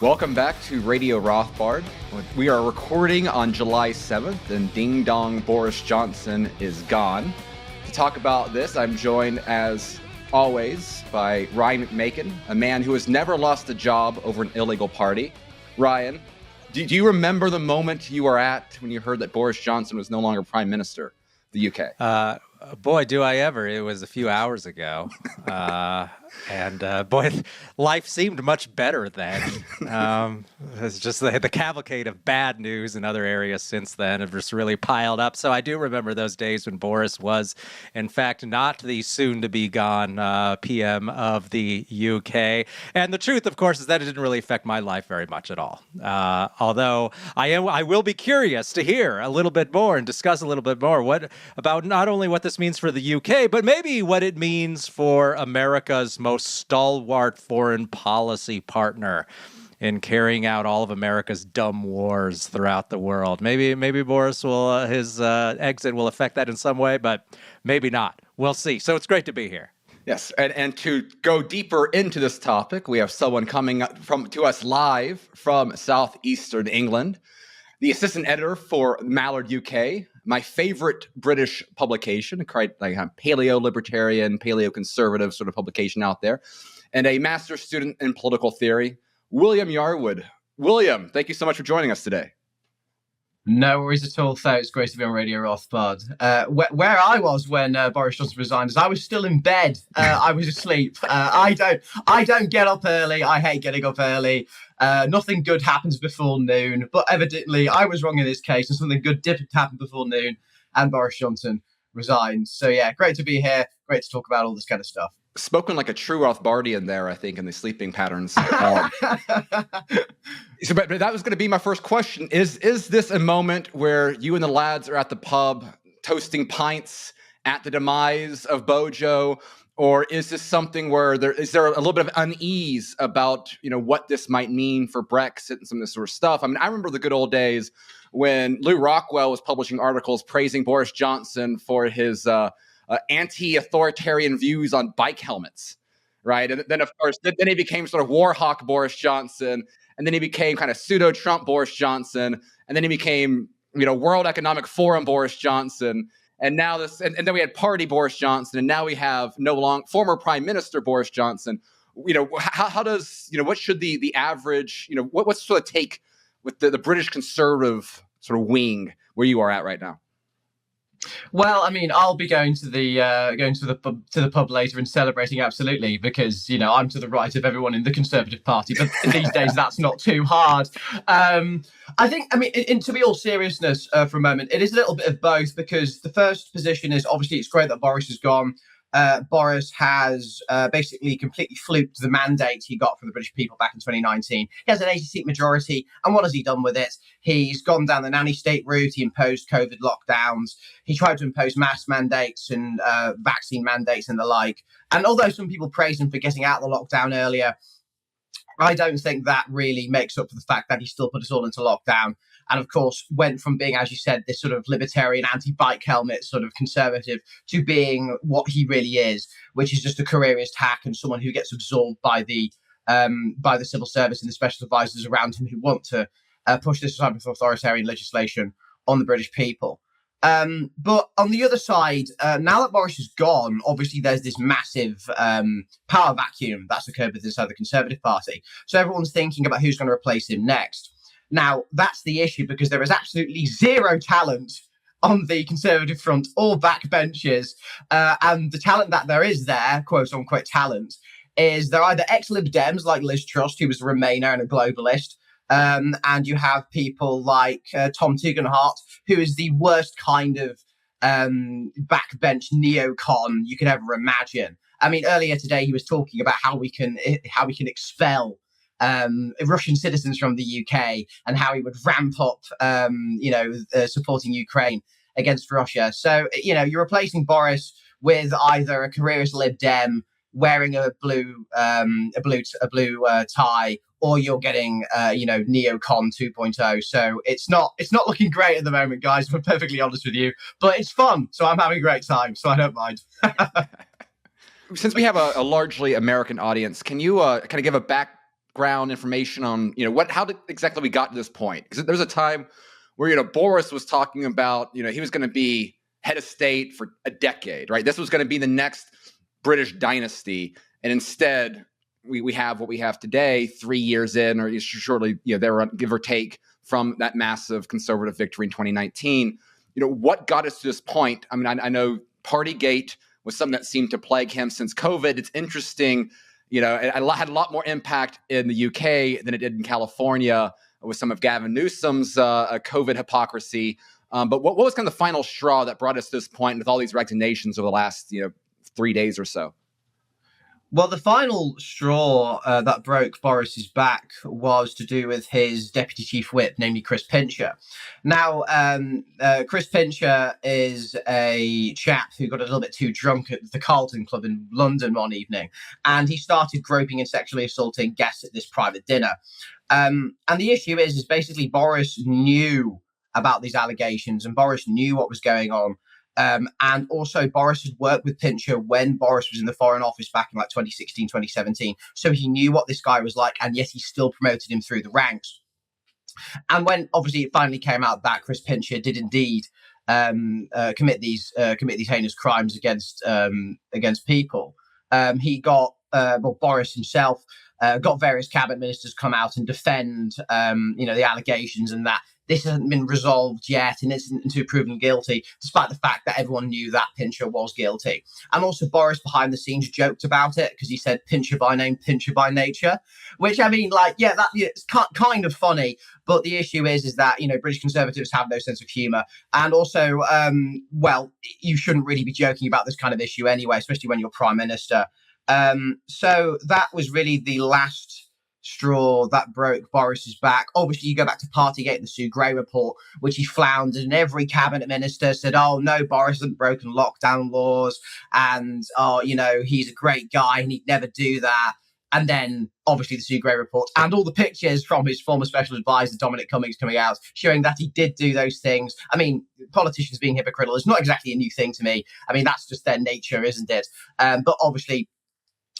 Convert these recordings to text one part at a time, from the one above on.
Welcome back to Radio Rothbard. We are recording on July 7th, and Ding Dong Boris Johnson is gone. To talk about this, I'm joined, as always, by Ryan McMakin, a man who has never lost a job over an illegal party. Ryan, do you remember the moment you were at when you heard that Boris Johnson was no longer Prime Minister of the UK? Boy, do I ever. It was a few hours ago. Boy, life seemed much better then. It's just the cavalcade of bad news in other areas since then have just really piled up. So I do remember those days when Boris was, in fact, not the soon-to-be-gone PM of the UK. And the truth, of course, is that it didn't really affect my life very much at all. Although I will be curious to hear a little bit more and discuss a little bit more about not only what this means for the UK, but maybe what it means for America's most stalwart foreign policy partner in carrying out all of America's dumb wars throughout the world. Maybe Boris will his exit will affect that in some way, but maybe not. We'll see. So it's great to be here. Yes, and to go deeper into this topic, we have someone coming to us live from southeastern England, the assistant editor for Mallard UK, my favorite British publication, like paleo-libertarian, paleo-conservative sort of publication out there, and a master's student in political theory, William Yarwood. William, thank you so much for joining us today. No worries at all, Theo. It's great to be on Radio Rothbard. Where I was when Boris Johnson resigned is I was still in bed. I was asleep. I don't get up early. I hate getting up early. Nothing good happens before noon. But evidently, I was wrong in this case, and something good did happen before noon, and Boris Johnson resigned. So yeah, great to be here. Great to talk about all this kind of stuff. Spoken like a true Rothbardian there, I think, in the sleeping patterns. But that was going to be my first question. Is this a moment where you and the lads are at the pub toasting pints at the demise of Bojo? Or is this something where is there a little bit of unease about, what this might mean for Brexit and some of this sort of stuff? I mean, I remember the good old days when Lou Rockwell was publishing articles praising Boris Johnson for his anti-authoritarian views on bike helmets, right? And then, of course, then he became sort of war hawk Boris Johnson, and then he became kind of pseudo-Trump Boris Johnson, and then he became, World Economic Forum Boris Johnson, and now this, and then we had Party Boris Johnson, and now we have former Prime Minister Boris Johnson. How does, what should the average, what's sort of take with the British conservative sort of wing where you are at right now? Well, I mean, I'll be going to the pub later and celebrating, absolutely, because I'm to the right of everyone in the Conservative Party. But these days, that's not too hard. I think, to be all seriousness for a moment, it is a little bit of both, because the first position is obviously it's great that Boris is gone. Boris has basically completely fluked the mandate he got from the British people back in 2019. He has an 80-seat majority, and what has he done with it? He's gone down the nanny state route. He imposed COVID lockdowns. He tried to impose mask mandates and vaccine mandates and the like. And although some people praise him for getting out of the lockdown earlier, I don't think that really makes up for the fact that he still put us all into lockdown. And of course, went from being, as you said, this sort of libertarian anti-bike helmet sort of conservative to being what he really is, which is just a careerist hack and someone who gets absorbed by the civil service and the special advisors around him who want to push this type of authoritarian legislation on the British people. But on the other side, now that Boris is gone, obviously there's this massive power vacuum that's occurred inside the Conservative Party. So everyone's thinking about who's going to replace him next. Now, that's the issue, because there is absolutely zero talent on the Conservative front or backbenchers. And the talent that there is there, quote unquote talent, is they're either ex-Lib Dems like Liz Truss, who was a Remainer and a globalist, and you have people like Tom Tugendhat, who is the worst kind of backbench neocon you could ever imagine. I mean, earlier today he was talking about how we can expel Russian citizens from the UK and how he would ramp up, supporting Ukraine against Russia. So, you're replacing Boris with either a careerist Lib Dem wearing a blue tie, or you're getting, neocon 2.0. So it's not looking great at the moment, guys, if I'm perfectly honest with you. But it's fun, so I'm having a great time, so I don't mind. Since we have a largely American audience, can you kind of give a background information on, how exactly we got to this point? Because there's a time where, Boris was talking about, he was going to be head of state for a decade, right? This was going to be the next British dynasty. And instead, we have what we have today, 3 years in, or shortly, there, give or take, from that massive conservative victory in 2019. What got us to this point? I mean, I know Partygate was something that seemed to plague him since COVID. It's interesting, it had a lot more impact in the UK than it did in California with some of Gavin Newsom's COVID hypocrisy. But what was kind of the final straw that brought us to this point with all these resignations over the last 3 days or so? Well, the final straw that broke Boris's back was to do with his deputy chief whip, namely Chris Pincher. Now, Chris Pincher is a chap who got a little bit too drunk at the Carlton Club in London one evening, and he started groping and sexually assaulting guests at this private dinner. And the issue is basically Boris knew about these allegations, and Boris knew what was going on. And also Boris had worked with Pincher when Boris was in the Foreign Office back in 2016, 2017. So he knew what this guy was like, and yet he still promoted him through the ranks. And when obviously it finally came out that Chris Pincher did indeed commit these heinous crimes against people, he got Boris himself got various cabinet ministers come out and defend the allegations, and that this hasn't been resolved yet and isn't to proven guilty, despite the fact that everyone knew that Pincher was guilty. And also Boris behind the scenes joked about it because he said Pincher by name, Pincher by nature, which it's kind of funny. But the issue is that, British Conservatives have no sense of humour. And also, you shouldn't really be joking about this kind of issue anyway, especially when you're Prime Minister. So that was really the last straw that broke Boris's back. Obviously, you go back to Partygate and the Sue Gray report, which he floundered, and every cabinet minister said, "Oh no, Boris hasn't broken lockdown laws, and he's a great guy and he'd never do that." And then, obviously, the Sue Gray report and all the pictures from his former special advisor Dominic Cummings coming out showing that he did do those things. I mean, politicians being hypocritical is not exactly a new thing to me. I mean, that's just their nature, isn't it? But obviously,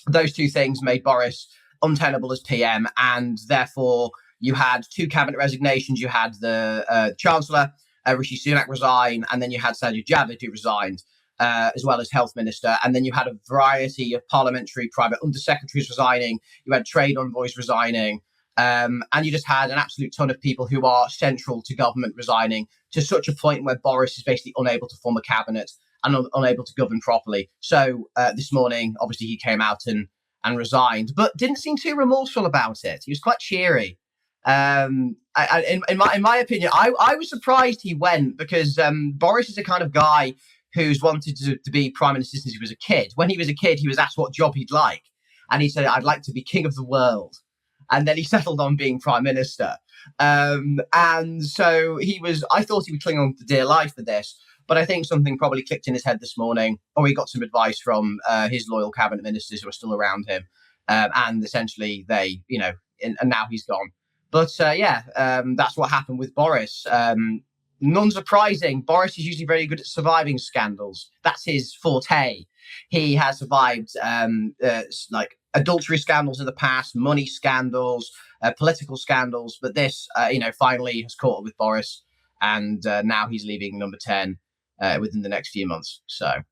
those two things made Boris untenable as PM, and therefore you had two cabinet resignations. You had the Chancellor, Rishi Sunak, resign, and then you had Sajid Javid, who resigned, as well as Health Minister. And then you had a variety of parliamentary private undersecretaries resigning. You had trade envoys resigning. And you just had an absolute ton of people who are central to government resigning, to such a point where Boris is basically unable to form a cabinet and unable to govern properly. So this morning, obviously, he came out and resigned, but didn't seem too remorseful about it. He was quite cheery. In my opinion, I was surprised he went, because Boris is the kind of guy who's wanted to be Prime Minister since he was a kid. When he was a kid, he was asked what job he'd like, and he said, "I'd like to be king of the world." And then he settled on being Prime Minister. And so I thought he would cling on to dear life for this. But I think something probably clicked in his head this morning, or he got some advice from his loyal cabinet ministers who are still around him. And essentially they, and now he's gone. But that's what happened with Boris. Non-surprising, Boris is usually very good at surviving scandals. That's his forte. He has survived adultery scandals in the past, money scandals, political scandals. But this, finally has caught up with Boris. And now he's leaving number 10. Within the next few months. So,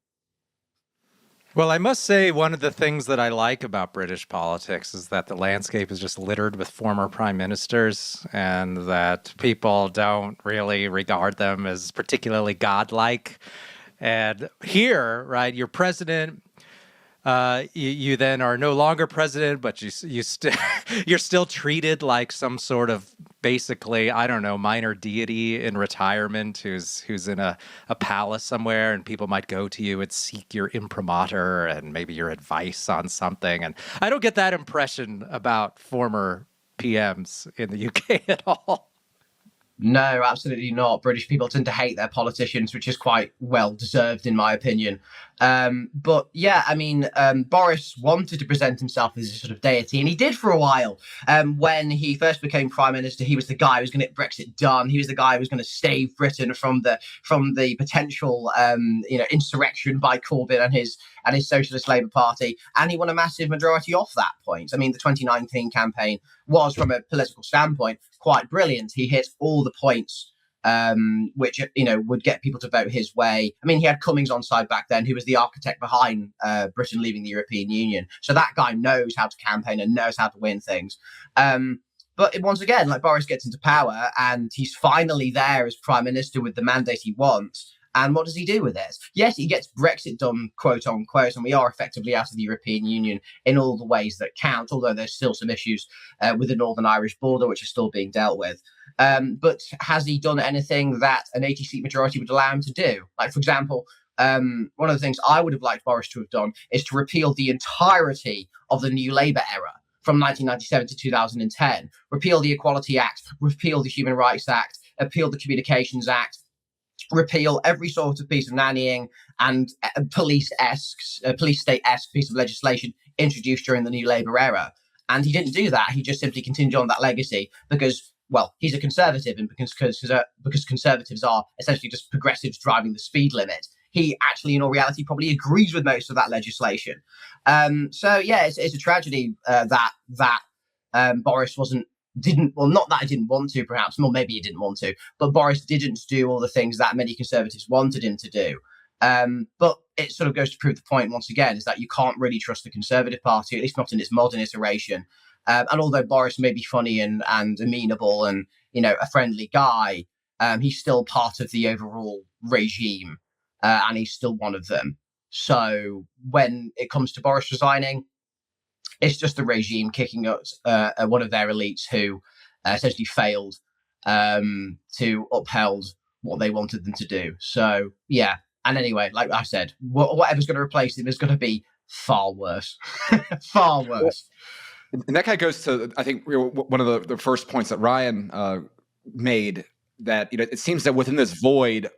well, I must say one of the things that I like about British politics is that the landscape is just littered with former prime ministers, and that people don't really regard them as particularly godlike. And here, right, you're president. You then are no longer president, but you're still treated like some sort of, basically, I don't know, minor deity in retirement who's in a palace somewhere, and people might go to you and seek your imprimatur and maybe your advice on something. And I don't get that impression about former PMs in the UK at all. No, absolutely not. British people tend to hate their politicians, which is quite well deserved, in my opinion. But yeah, I mean, Boris wanted to present himself as a sort of deity, and he did for a while. When he first became prime minister, he was the guy who was going to get Brexit done. He was the guy who was going to save Britain from the potential, insurrection by Corbyn and his Socialist Labour Party, and he won a massive majority off that point. I mean, the 2019 campaign was, from a political standpoint, quite brilliant. He hit all the points which would get people to vote his way. I mean, he had Cummings on side back then, who was the architect behind Britain leaving the European Union. So that guy knows how to campaign and knows how to win things. But once again, like, Boris gets into power and he's finally there as prime minister with the mandate he wants. And what does he do with it? Yes, he gets Brexit done, quote unquote, and we are effectively out of the European Union in all the ways that count, although there's still some issues with the Northern Irish border, which are still being dealt with. But has he done anything that an 80-seat majority would allow him to do? Like, for example, one of the things I would have liked Boris to have done is to repeal the entirety of the New Labour era from 1997 to 2010, repeal the Equality Act, repeal the Human Rights Act, repeal the Communications Act, repeal every sort of piece of nannying and police state-esque piece of legislation introduced during the New Labour era. And he didn't do that. He just simply continued on that legacy because, well, he's a conservative, and because conservatives are essentially just progressives driving the speed limit. He actually, in all reality, probably agrees with most of that legislation. So yeah, it's a tragedy that Boris not that he didn't want to, perhaps, well, maybe he didn't want to, but Boris didn't do all the things that many conservatives wanted him to do. But it sort of goes to prove the point once again, is that you can't really trust the Conservative Party, at least not in its modern iteration. And although Boris may be funny and amenable and, a friendly guy, he's still part of the overall regime, and he's still one of them. So when it comes to Boris resigning, it's just the regime kicking up one of their elites who essentially failed to uphold what they wanted them to do. So, yeah. And anyway, like I said, whatever's going to replace him is going to be far worse. Far worse. And that kind of goes to, I think, one of the first points that Ryan made, that, it seems that within this void,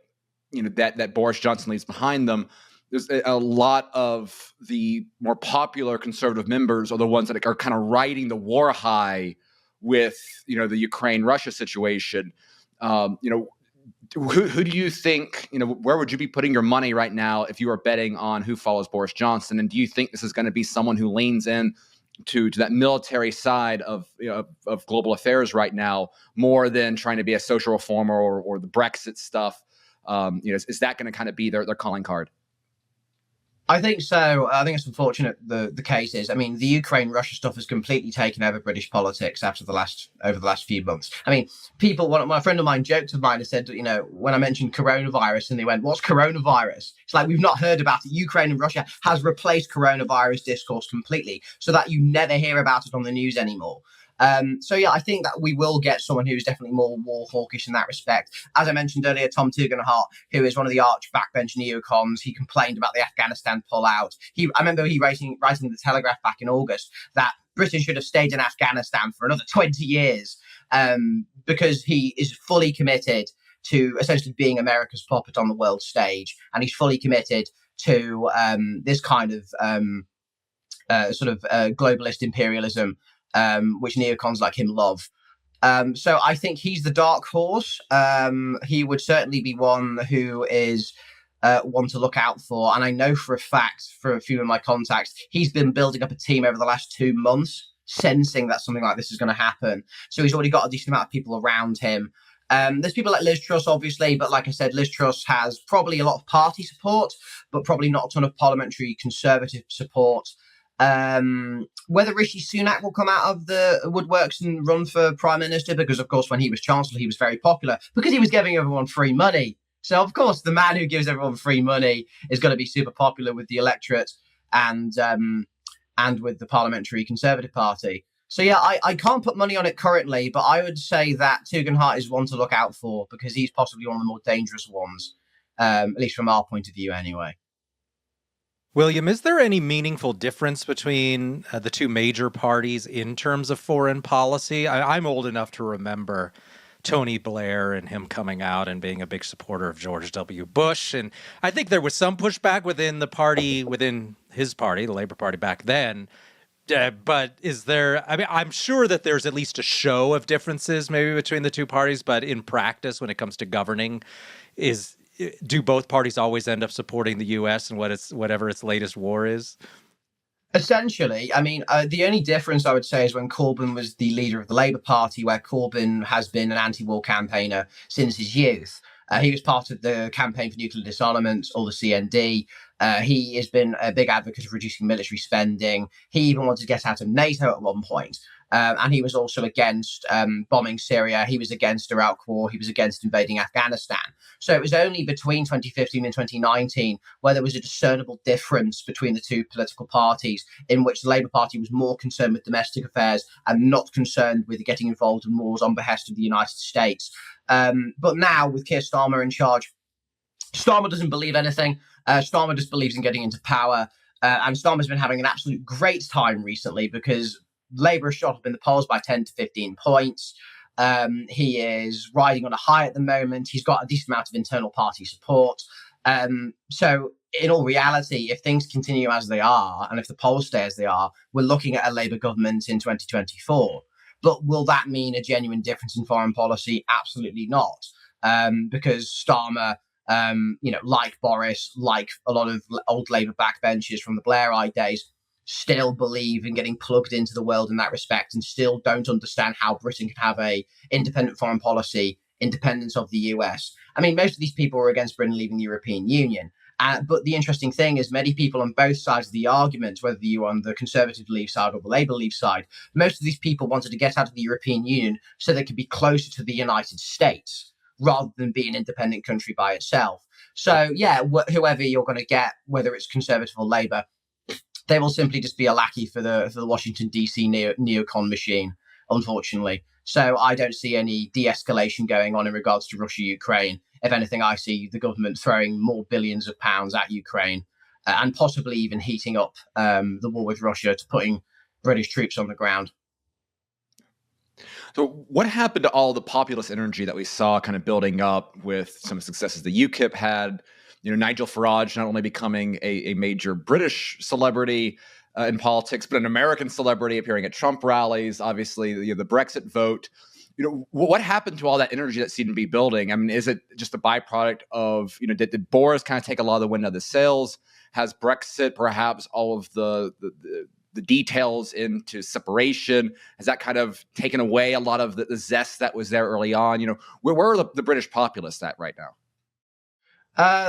that Boris Johnson leaves behind them, there's a lot of the more popular conservative members are the ones that are kind of riding the war high with, the Ukraine-Russia situation. Who do you think, where would you be putting your money right now if you were betting on who follows Boris Johnson? And do you think this is going to be someone who leans in to that military side of global affairs right now, more than trying to be a social reformer or the Brexit stuff? Is that going to kind of be their calling card? I think so. I think it's unfortunate the case is. I mean, the Ukraine-Russia stuff has completely taken over British politics over the last few months. I mean, my friend of mine joked with mine and said, when I mentioned coronavirus, and they went, "What's coronavirus?" It's like, we've not heard about it. Ukraine and Russia has replaced coronavirus discourse completely, so that you never hear about it on the news anymore. So yeah, I think that we will get someone who's definitely more war hawkish in that respect. As I mentioned earlier, Tom Tugendhat, who is one of the arch backbench neocons, he complained about the Afghanistan pullout. I remember he writing in the Telegraph back in August that Britain should have stayed in Afghanistan for another 20 years because he is fully committed to essentially being America's puppet on the world stage, and he's fully committed to this kind of globalist imperialism, which neocons like him love. So I think he's the dark horse. He would certainly be one who is one to look out for. And I know for a fact, for a few of my contacts, he's been building up a team over the last 2 months, sensing that something like this is going to happen. So he's already got a decent amount of people around him. There's people like Liz Truss, obviously, but like I said, Liz Truss has probably a lot of party support, but probably not a ton of parliamentary conservative support. Whether Rishi Sunak will come out of the woodworks and run for prime minister, because of course when he was chancellor he was very popular because he was giving everyone free money. So of course the man who gives everyone free money is going to be super popular with the electorate and with the parliamentary Conservative Party. So yeah, I can't put money on it currently, but I would say that Tugendhat is one to look out for because he's possibly one of the more dangerous ones, at least from our point of view anyway. William, is there any meaningful difference between the two major parties in terms of foreign policy? I'm old enough to remember Tony Blair and him coming out and being a big supporter of George W. Bush. And I think there was some pushback within the party, within his party, the Labor Party back then. But is there, I mean, I'm sure that there's at least a show of differences maybe between the two parties, but in practice, when it comes to governing, do both parties always end up supporting the U.S. and whatever its latest war is? Essentially, I mean, the only difference I would say is when Corbyn was the leader of the Labour Party, where Corbyn has been an anti-war campaigner since his youth. He was part of the Campaign for Nuclear Disarmament, or the CND. He has been a big advocate of reducing military spending. He even wanted to get out of NATO at one point. And he was also against bombing Syria. He was against the Iraq War. He was against invading Afghanistan. So it was only between 2015 and 2019 where there was a discernible difference between the two political parties, in which the Labour Party was more concerned with domestic affairs and not concerned with getting involved in wars on behest of the United States. But now, with Keir Starmer in charge, Starmer doesn't believe anything. Starmer just believes in getting into power. And Starmer's been having an absolute great time recently because Labour has shot up in the polls by 10 to 15 points. He is riding on a high at the moment. He's got a decent amount of internal party support. So in all reality, if things continue as they are, and if the polls stay as they are, we're looking at a Labour government in 2024. But will that mean a genuine difference in foreign policy? Absolutely not. Because Starmer, like Boris, like a lot of old Labour backbenchers from the Blairite days, still believe in getting plugged into the world in that respect and still don't understand how Britain can have a independent foreign policy, independence of the US. I mean, most of these people are against Britain leaving the European Union. But the interesting thing is many people on both sides of the argument, whether you're on the Conservative Leave side or the Labour Leave side, most of these people wanted to get out of the European Union so they could be closer to the United States rather than be an independent country by itself. So, yeah, whoever you're going to get, whether it's Conservative or Labour, they will simply just be a lackey for the Washington, D.C. neocon machine, unfortunately. So I don't see any de-escalation going on in regards to Russia-Ukraine. If anything, I see the government throwing more billions of pounds at Ukraine and possibly even heating up the war with Russia to putting British troops on the ground. So what happened to all the populist energy that we saw kind of building up with some successes that UKIP had? Nigel Farage not only becoming a major British celebrity in politics, but an American celebrity appearing at Trump rallies, obviously the Brexit vote. What happened to all that energy that seemed to be building? I mean, is it just a byproduct of, did Boris kind of take a lot of the wind out of the sails? Has Brexit perhaps all of the details into separation? Has that kind of taken away a lot of the zest that was there early on? Where are the British populists at right now?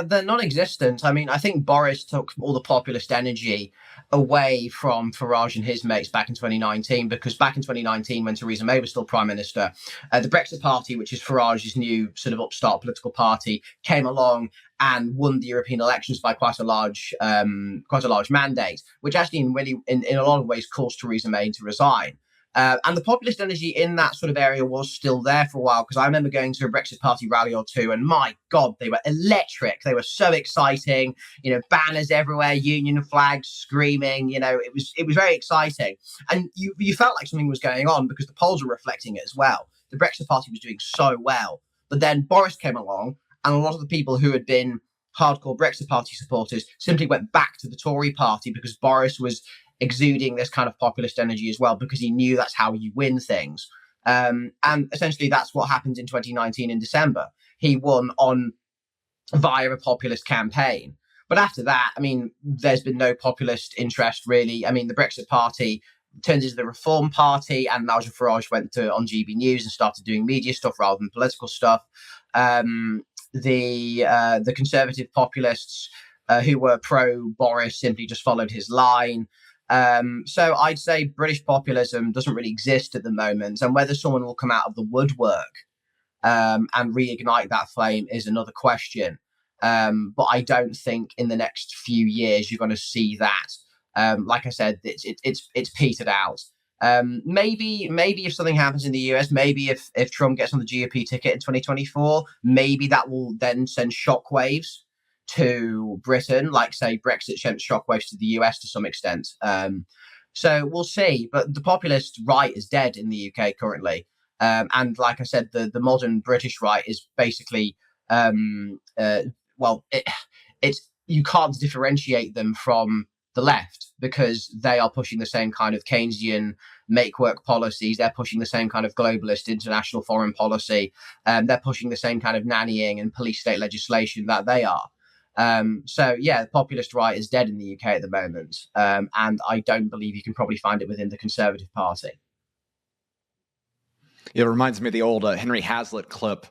They're non-existent. I mean, I think Boris took all the populist energy away from Farage and his mates back in 2019, because back in 2019, when Theresa May was still Prime Minister, the Brexit Party, which is Farage's new sort of upstart political party, came along and won the European elections by quite a large mandate, which actually in a lot of ways caused Theresa May to resign. And the populist energy in that sort of area was still there for a while, because I remember going to a Brexit Party rally or two, and my God, they were electric. They were so exciting, banners everywhere, union flags screaming, it was very exciting. And you felt like something was going on because the polls were reflecting it as well. The Brexit Party was doing so well. But then Boris came along, and a lot of the people who had been hardcore Brexit Party supporters simply went back to the Tory party because Boris was exuding this kind of populist energy as well, because he knew that's how you win things. And essentially that's what happened in 2019 in December. He won via a populist campaign. But after that, I mean, there's been no populist interest really. I mean, the Brexit Party turned into the Reform Party, and Nigel Farage went on GB News and started doing media stuff rather than political stuff. The Conservative populists who were pro-Boris simply just followed his line. So I'd say British populism doesn't really exist at the moment, and whether someone will come out of the woodwork and reignite that flame is another question. But I don't think in the next few years you're going to see that. Like I said, it's petered out. Maybe if something happens in the US, maybe if Trump gets on the GOP ticket in 2024, maybe that will then send shockwaves to Britain, like say Brexit sent shockwaves to the US to some extent. So we'll see. But the populist right is dead in the UK currently. And like I said, the modern British right is basically, it's you can't differentiate them from the left because they are pushing the same kind of Keynesian make work policies. They're pushing the same kind of globalist international foreign policy. They're pushing the same kind of nannying and police state legislation that they are. So yeah, the populist right is dead in the UK at the moment, and I don't believe you can probably find it within the Conservative Party. It reminds me of the old Henry Hazlitt clip,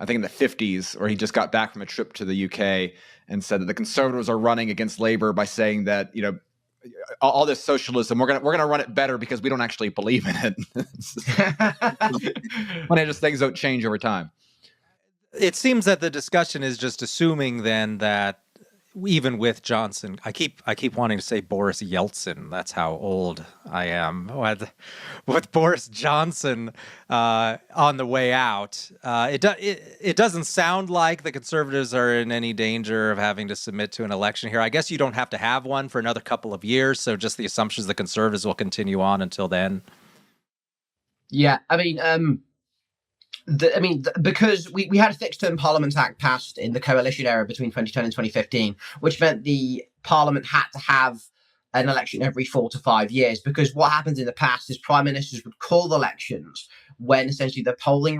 I think in the 50s, where he just got back from a trip to the UK and said that the Conservatives are running against Labour by saying that, all this socialism, we're gonna run it better because we don't actually believe in it. When it just things don't change over time. It seems that the discussion is just assuming then that even with Johnson, I keep wanting to say Boris Yeltsin. That's how old I am. With Boris Johnson on the way out, it doesn't sound like the Conservatives are in any danger of having to submit to an election here. I guess you don't have to have one for another couple of years, so just the assumption is the Conservatives will continue on until then. Yeah, I mean, because we had a Fixed Term Parliament Act passed in the coalition era between 2010 and 2015, which meant the Parliament had to have an election every 4 to 5 years. Because what happens in the past is prime ministers would call elections when essentially the polling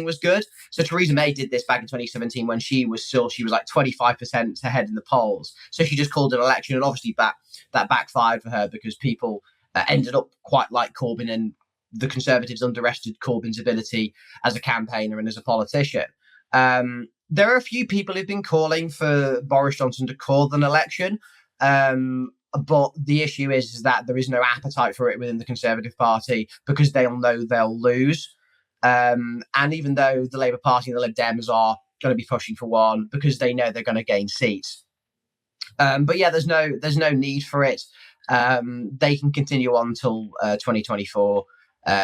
was good. So Theresa May did this back in 2017 when she was like 25% ahead in the polls. So she just called an election, and obviously that backfired for her because people ended up quite like Corbyn, and the Conservatives underestimated Corbyn's ability as a campaigner and as a politician. There are a few people who've been calling for Boris Johnson to call an election, but the issue is that there is no appetite for it within the Conservative Party because they all know they'll lose. And even though the Labour Party and the Lib Dems are going to be pushing for one because they know they're going to gain seats. But yeah, there's no need for it. They can continue on until 2024.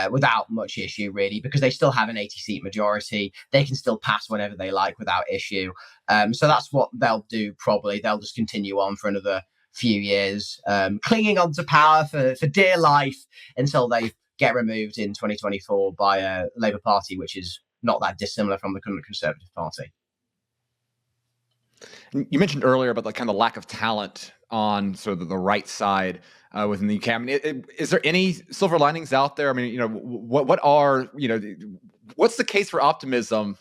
Without much issue, really, because they still have an 80-seat majority. They can still pass whenever they like without issue. So that's what they'll do, probably. They'll just continue on for another few years, clinging on to power for dear life until they get removed in 2024 by a Labour Party, which is not that dissimilar from the current Conservative Party. You mentioned earlier about the kind of lack of talent on sort of the right side within the UK. I mean, is there any silver linings out there? I mean, what's the case for optimism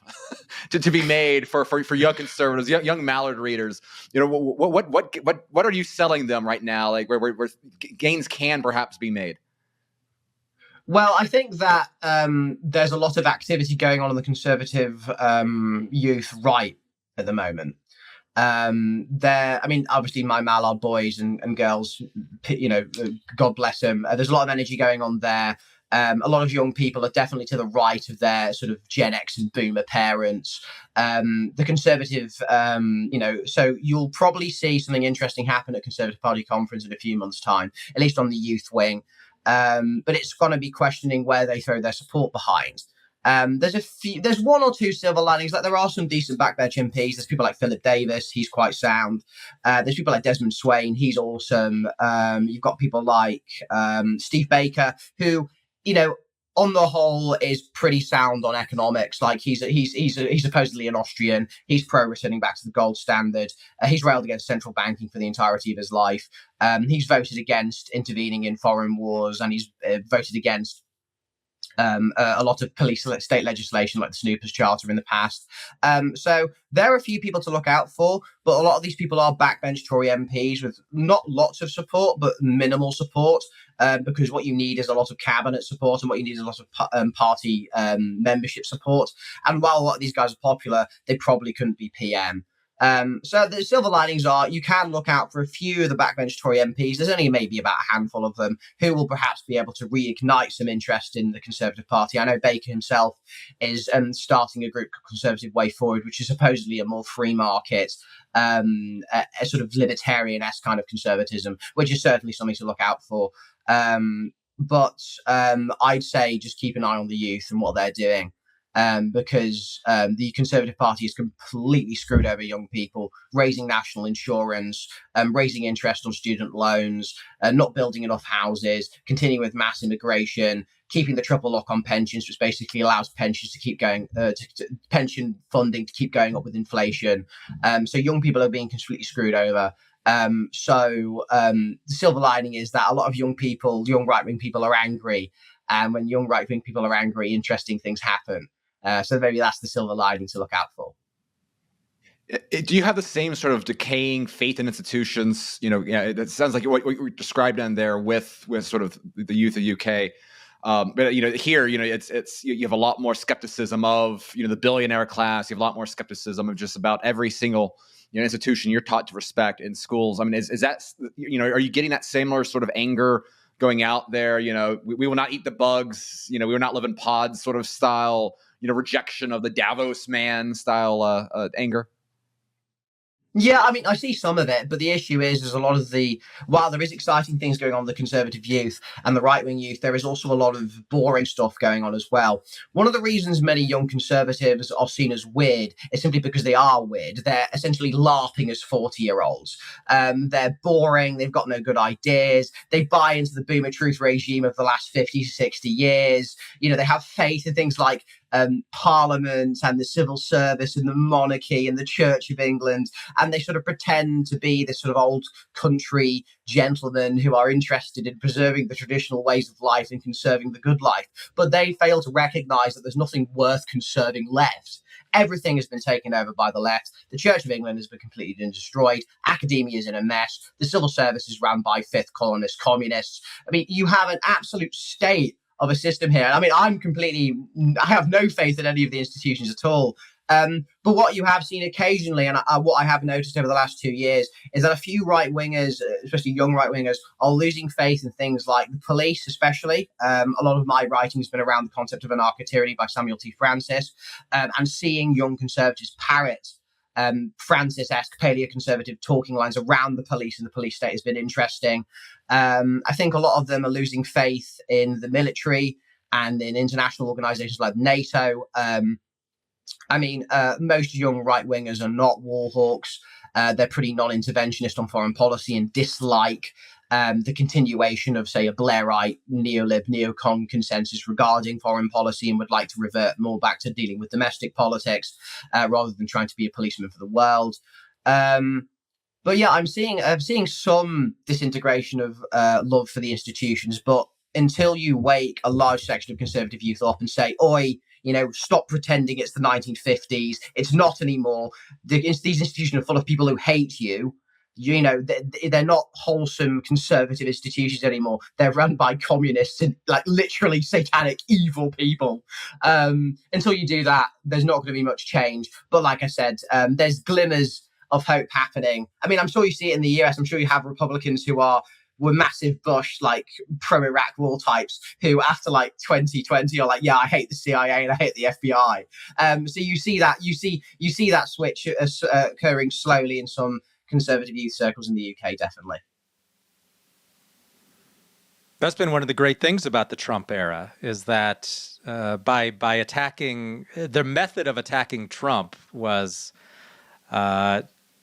to be made for young conservatives, young Mallard readers? What are you selling them right now? Like where gains can perhaps be made? Well, I think that there's a lot of activity going on in the Conservative youth right at the moment. Obviously my Mallard boys and girls, God bless them. There's a lot of energy going on there. A lot of young people are definitely to the right of their sort of Gen X and Boomer parents. The Conservative, so you'll probably see something interesting happen at Conservative Party conference in a few months' time, at least on the youth wing. But it's going to be questioning where they throw their support behind. There's one or two silver linings. Like there are some decent backbench MPs. There's people like Philip Davis. He's quite sound. There's people like Desmond Swayne. He's awesome. You've got people like Steve Baker, who, on the whole is pretty sound on economics. Like he's supposedly an Austrian. He's pro returning back to the gold standard. He's railed against central banking for the entirety of his life. He's voted against intervening in foreign wars, and he's voted against a lot of police state legislation like the Snoopers Charter in the past. So there are a few people to look out for, but a lot of these people are backbench Tory MPs with not lots of support, but minimal support, because what you need is a lot of cabinet support and what you need is a lot of party membership support. And while a lot of these guys are popular, they probably couldn't be PM. So the silver linings are you can look out for a few of the backbench Tory MPs. There's only maybe about a handful of them who will perhaps be able to reignite some interest in the Conservative Party. I know Baker himself is starting a group called Conservative Way Forward, which is supposedly a more free market, a sort of libertarian-esque kind of conservatism, which is certainly something to look out for. But I'd say just keep an eye on the youth and what they're doing. Because the Conservative Party has completely screwed over young people, raising national insurance, raising interest on student loans, not building enough houses, continuing with mass immigration, keeping the triple lock on pensions, which basically allows pensions to keep going, pension funding to keep going up with inflation. So young people are being completely screwed over. The silver lining is that a lot of young right-wing people are angry. And when young right-wing people are angry, interesting things happen. So maybe that's the silver lining to look out for. Do you have the same sort of decaying faith in institutions? It sounds like what you described in there with sort of the youth of UK. But here, it's you have a lot more skepticism of the billionaire class. You have a lot more skepticism of just about every single institution you're taught to respect in schools. I mean, is that are you getting that similar sort of anger going out there? We will not eat the bugs. We will not live in pods sort of style. Rejection of the Davos man style anger. Yeah, I mean, I see some of it, but the issue is a lot of while there is exciting things going on with the conservative youth and the right-wing youth, there is also a lot of boring stuff going on as well. One of the reasons many young conservatives are seen as weird is simply because they are weird. They're essentially LARPing as 40-year-olds. They're boring. They've got no good ideas. They buy into the boomer truth regime of the last 50 to 60 years. They have faith in things like Parliament and the civil service and the monarchy and the Church of England, and they sort of pretend to be this sort of old country gentlemen who are interested in preserving the traditional ways of life and conserving the good life. But they fail to recognize that there's nothing worth conserving left. Everything has been taken over by the left. The Church of England has been completely destroyed. Academia is in a mess. The civil service is run by fifth columnist communists. I mean, you have an absolute state of a system here. I mean, I have no faith in any of the institutions at all. But what you have seen occasionally, and what I have noticed over the last 2 years, is that a few right-wingers, especially young right-wingers, are losing faith in things like the police, especially. A lot of my writing has been around the concept of anarcho-tyranny by Samuel T. Francis, and seeing young conservatives parrot Francis-esque paleo-conservative talking lines around the police and the police state has been interesting. I think a lot of them are losing faith in the military and in international organizations like NATO. Most young right-wingers are not war hawks. They're pretty non-interventionist on foreign policy and dislike the continuation of, say, a Blairite neocon consensus regarding foreign policy, and would like to revert more back to dealing with domestic politics rather than trying to be a policeman for the world. But yeah, I'm seeing some disintegration of love for the institutions. But until you wake a large section of conservative youth up and say, "Oi, stop pretending it's the 1950s. It's not anymore. These institutions are full of people who hate you. They're not wholesome conservative institutions anymore. They're run by communists and like literally satanic evil people." Until you do that, there's not going to be much change. But like I said, there's glimmers of hope happening. I mean, I'm sure you see it in the US. I'm sure you have Republicans who were massive Bush, like pro-Iraq war types who after like 2020 are like, yeah, I hate the CIA and I hate the FBI. So you see that switch occurring slowly in some conservative youth circles in the UK, definitely. That's been one of the great things about the Trump era, is that by attacking, their method of attacking Trump was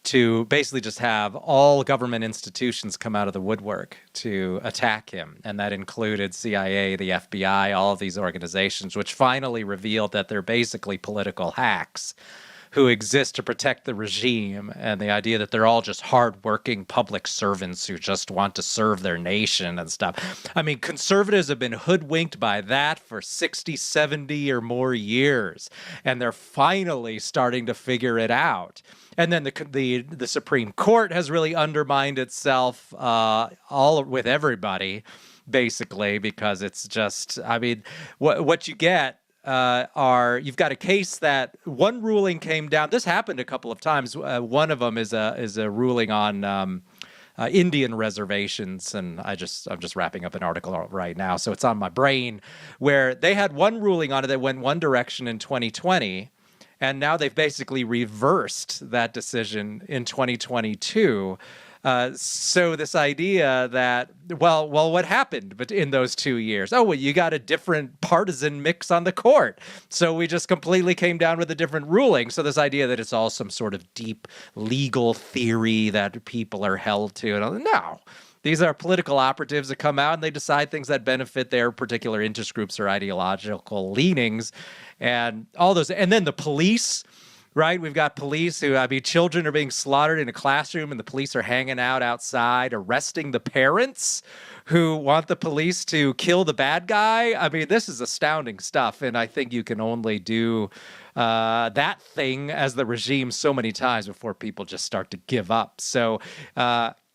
to basically just have all government institutions come out of the woodwork to attack him. And that included CIA, the FBI, all of these organizations, which finally revealed that they're basically political hacks who exist to protect the regime, and the idea that they're all just hardworking public servants who just want to serve their nation and stuff. I mean, conservatives have been hoodwinked by that for 60, 70 or more years, and they're finally starting to figure it out. And then the Supreme Court has really undermined itself all with everybody, basically, because it's just, I mean, what you get you've got a case that one ruling came down. This happened a couple of times. One of them is a ruling on Indian reservations, and I'm just wrapping up an article right now, so it's on my brain, where they had one ruling on it that went one direction in 2020. And now they've basically reversed that decision in 2022. So this idea that, well, what happened but in those 2 years? Oh, well, you got a different partisan mix on the court. So we just completely came down with a different ruling. So this idea that it's all some sort of deep legal theory that people are held to. No. These are political operatives that come out and they decide things that benefit their particular interest groups or ideological leanings, and all those. And then the police, right? We've got police who, I mean, children are being slaughtered in a classroom and the police are hanging out outside, arresting the parents who want the police to kill the bad guy. I mean, this is astounding stuff. And I think you can only do that thing as the regime so many times before people just start to give up. So,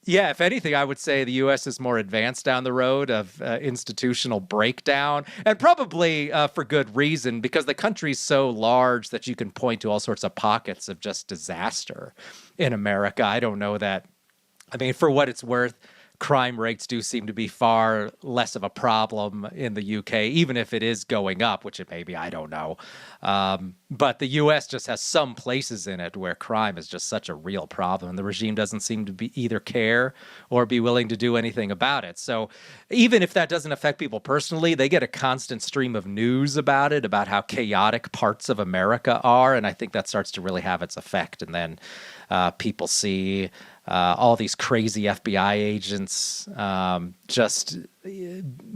yeah, if anything, I would say the U.S. is more advanced down the road of institutional breakdown, and probably for good reason, because the country's so large that you can point to all sorts of pockets of just disaster in America. I don't know that. I mean, for what it's worth, crime rates do seem to be far less of a problem in the UK, even if it is going up, which it may be, I don't know. But the US just has some places in it where crime is just such a real problem. And the regime doesn't seem to be either care or be willing to do anything about it. So even if that doesn't affect people personally, they get a constant stream of news about it, about how chaotic parts of America are. And I think that starts to really have its effect. And then people see all these crazy FBI agents just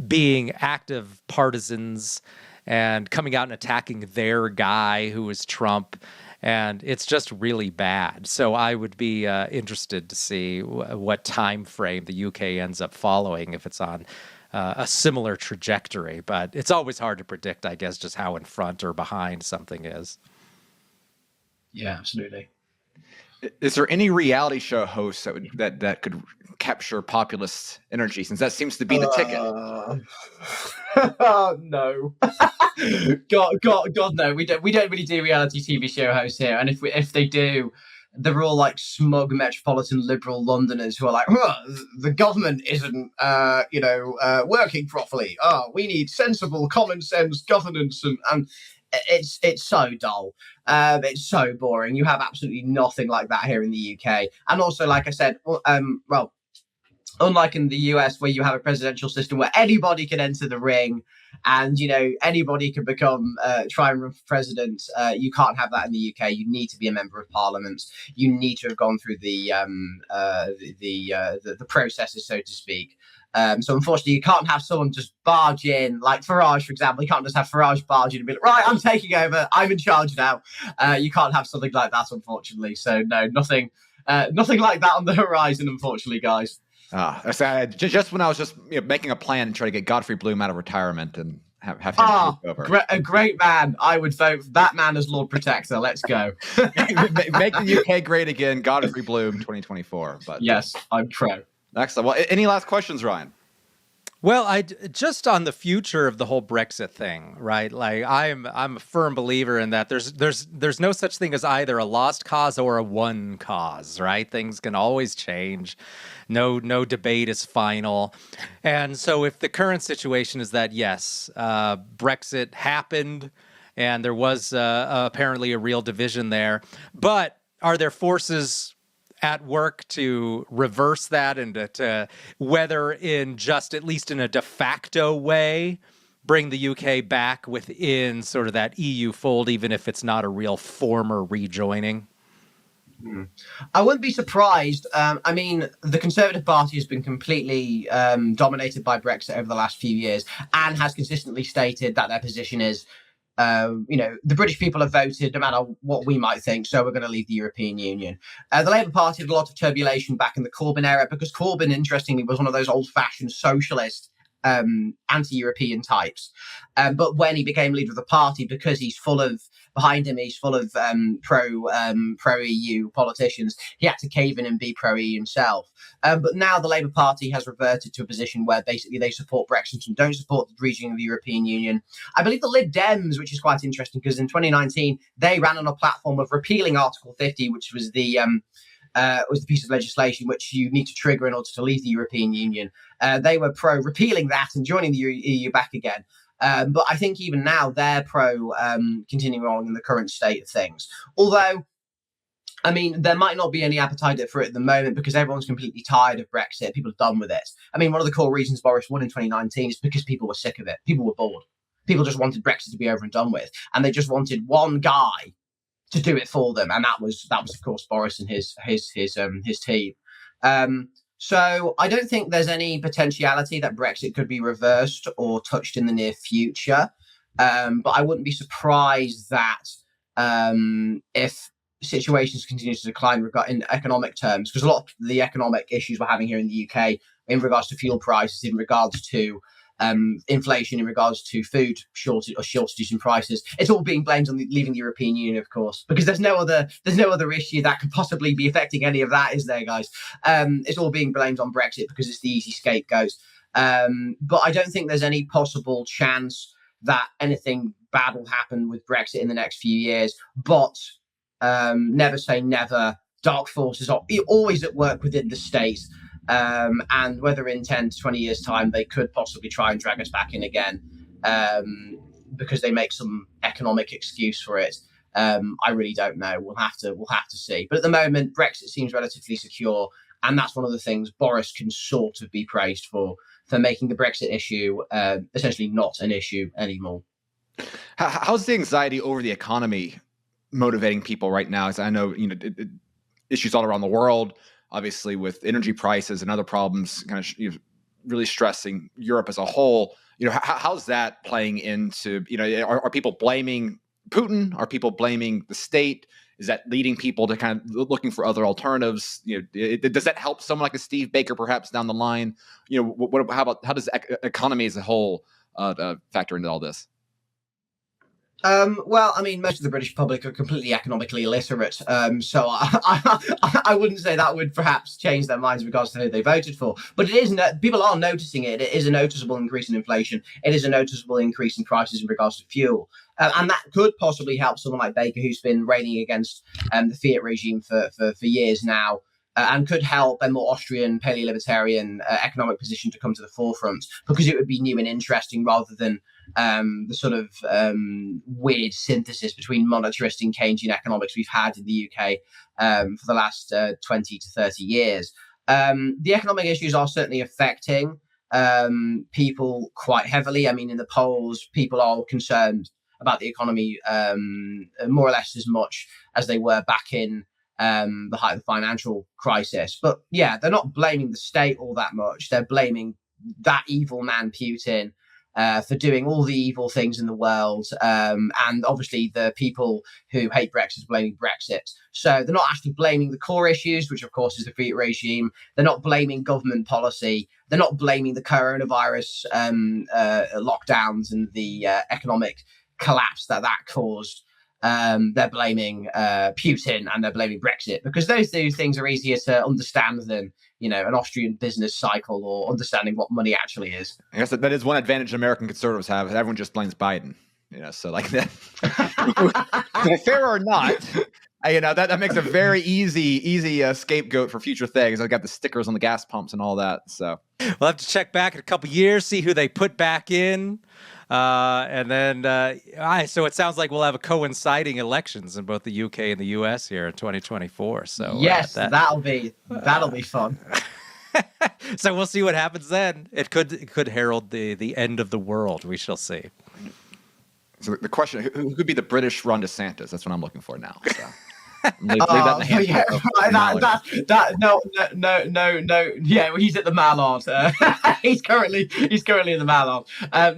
being active partisans and coming out and attacking their guy who is Trump. And it's just really bad. So I would be interested to see what time frame the UK ends up following, if it's on a similar trajectory. But it's always hard to predict, I guess, just how in front or behind something is. Yeah, absolutely. Is there any reality show host that could capture populist energy, since that seems to be the ticket? No. God, no. We don't really do reality TV show hosts here, and if they do, they're all like smug metropolitan liberal Londoners who are like, the government isn't, working properly. We need sensible, common sense governance, and it's so dull. It's so boring. You have absolutely nothing like that here in the UK. And also, like I said, unlike in the US, where you have a presidential system where anybody can enter the ring and, anybody can become, try and run for president, you can't have that in the UK. You need to be a member of parliament. You need to have gone through the processes, so to speak. So unfortunately, you can't have someone just barge in, like Farage, for example. You can't just have Farage barge in and be like, right, I'm taking over, I'm in charge now. You can't have something like that, unfortunately. So no, nothing like that on the horizon, unfortunately, guys. Just when I was just making a plan to try to get Godfrey Bloom out of retirement and have him take over. A great man. I would vote for that man as Lord Protector. Let's go. Make the UK great again, Godfrey Bloom 2024. But yes, I'm pro. Excellent. Well, any last questions, Ryan? Well, I just on the future of the whole Brexit thing, right? Like I'm a firm believer in that there's no such thing as either a lost cause or a won cause, right? Things can always change. No debate is final. And so if the current situation is that, yes, Brexit happened and there was apparently a real division there, but are there forces at work to reverse that and to whether in just at least in a de facto way bring the UK back within sort of that EU fold, even if it's not a real former rejoining? I wouldn't be surprised. I mean, the Conservative Party has been completely dominated by Brexit over the last few years and has consistently stated that their position is, the British people have voted no matter what we might think, so we're going to leave the European Union. The Labour Party had a lot of turbulation back in the Corbyn era because Corbyn, interestingly, was one of those old-fashioned socialist anti-European types. But when he became leader of the party, because he's full of pro-EU politicians, he had to cave in and be pro-EU himself. But now the Labour Party has reverted to a position where basically they support Brexit and don't support the region of the European Union. I believe the Lib Dems, which is quite interesting, because in 2019 they ran on a platform of repealing Article 50, which was the piece of legislation which you need to trigger in order to leave the European Union. They were pro repealing that and joining the EU back again. But I think even now they're pro continuing on in the current state of things. Although, I mean, there might not be any appetite for it at the moment because everyone's completely tired of Brexit. People are done with it. I mean, one of the core reasons Boris won in 2019 is because people were sick of it. People were bored. People just wanted Brexit to be over and done with. And they just wanted one guy to do it for them. And that was of course, Boris and his team. So I don't think there's any potentiality that Brexit could be reversed or touched in the near future. But I wouldn't be surprised that if situations continue to decline in economic terms, because a lot of the economic issues we're having here in the UK in regards to fuel prices, in regards to inflation, in regards to food shortages in prices, it's all being blamed on leaving the European Union, of course, because there's no other issue that could possibly be affecting any of that, is there, guys? It's all being blamed on Brexit because it's the easy scapegoat. But I don't think there's any possible chance that anything bad will happen with Brexit in the next few years. But never say never. Dark forces are always at work within the state. And whether in 10 to 20 years' time they could possibly try and drag us back in again because they make some economic excuse for it. I really don't know. We'll have to see. But at the moment, Brexit seems relatively secure, and that's one of the things Boris can sort of be praised for making the Brexit issue essentially not an issue anymore. How's the anxiety over the economy motivating people right now? As I know, issues all around the world, obviously with energy prices and other problems, kind of really stressing Europe as a whole. How's that playing into? Are people blaming Putin? Are people blaming the state? Is that leading people to kind of looking for other alternatives? Does that help someone like a Steve Baker perhaps down the line? How does the economy as a whole factor into all this? Well, I mean, most of the British public are completely economically illiterate, so I wouldn't say that would perhaps change their minds in regards to who they voted for. But it is people are noticing it. It is a noticeable increase in inflation. It is a noticeable increase in prices in regards to fuel, and that could possibly help someone like Baker, who's been railing against the fiat regime for years now. And could help a more Austrian, paleo-libertarian economic position to come to the forefront, because it would be new and interesting rather than the sort of weird synthesis between monetarist and Keynesian economics we've had in the UK for the last 20 to 30 years. The economic issues are certainly affecting people quite heavily. I mean, in the polls, people are concerned about the economy more or less as much as they were back in the height of the financial crisis. But yeah, they're not blaming the state all that much. They're blaming that evil man Putin for doing all the evil things in the world. And obviously the people who hate Brexit are blaming Brexit. So they're not actually blaming the core issues, which of course is the fiat regime. They're not blaming government policy. They're not blaming the coronavirus lockdowns and the economic collapse that caused. They're blaming Putin and they're blaming Brexit, because those two things are easier to understand than an Austrian business cycle or understanding what money actually is. I guess that is one advantage American conservatives have. Everyone just blames Biden, so like that. Fair or not, that makes a very easy scapegoat for future things. I've got the stickers on the gas pumps and all that. So we'll have to check back in a couple years, see who they put back in. And then, so it sounds like we'll have a coinciding elections in both the UK and the US here in 2024. So yes, that'll be fun. So we'll see what happens then. It could herald the end of the world. We shall see. So the question: who could be the British Ron DeSantis? That's what I'm looking for now. So. Leave that in the hands no. Yeah, well, he's at the Mallard. He's currently in the Mallard.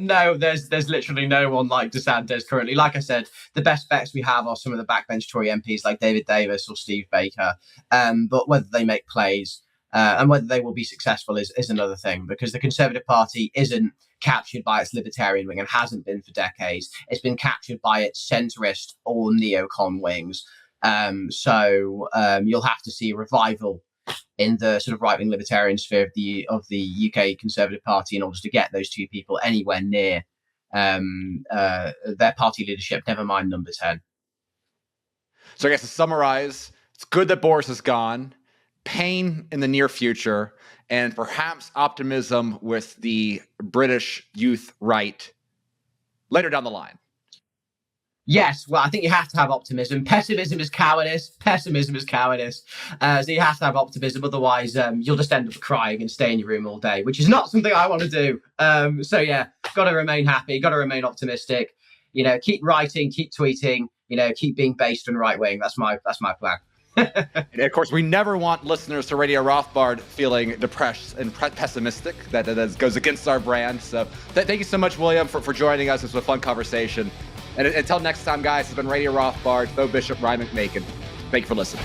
No, there's literally no one like DeSantis currently. Like I said, the best bets we have are some of the backbench Tory MPs like David Davis or Steve Baker. But whether they make plays and whether they will be successful is another thing, because the Conservative Party isn't captured by its libertarian wing and hasn't been for decades. It's been captured by its centrist or neocon wings. So you'll have to see a revival in the sort of right-wing libertarian sphere of the UK Conservative Party in order to get those two people anywhere near their party leadership, never mind number 10. So I guess to summarize, it's good that Boris is gone, pain in the near future, and perhaps optimism with the British youth right later down the line. Yes, well, I think you have to have optimism. Pessimism is cowardice. Pessimism is cowardice. So you have to have optimism. Otherwise, you'll just end up crying and stay in your room all day, which is not something I want to do. So yeah, got to remain happy. Got to remain optimistic. Keep writing, keep tweeting. Keep being based and right wing. That's my plan. And of course, we never want listeners to Radio Rothbard feeling depressed and pessimistic. That goes against our brand. So thank you so much, William, for joining us. This was a fun conversation. And until next time, guys, it's been Radio Rothbard, Bo Bishop, Ryan McMakin. Thank you for listening.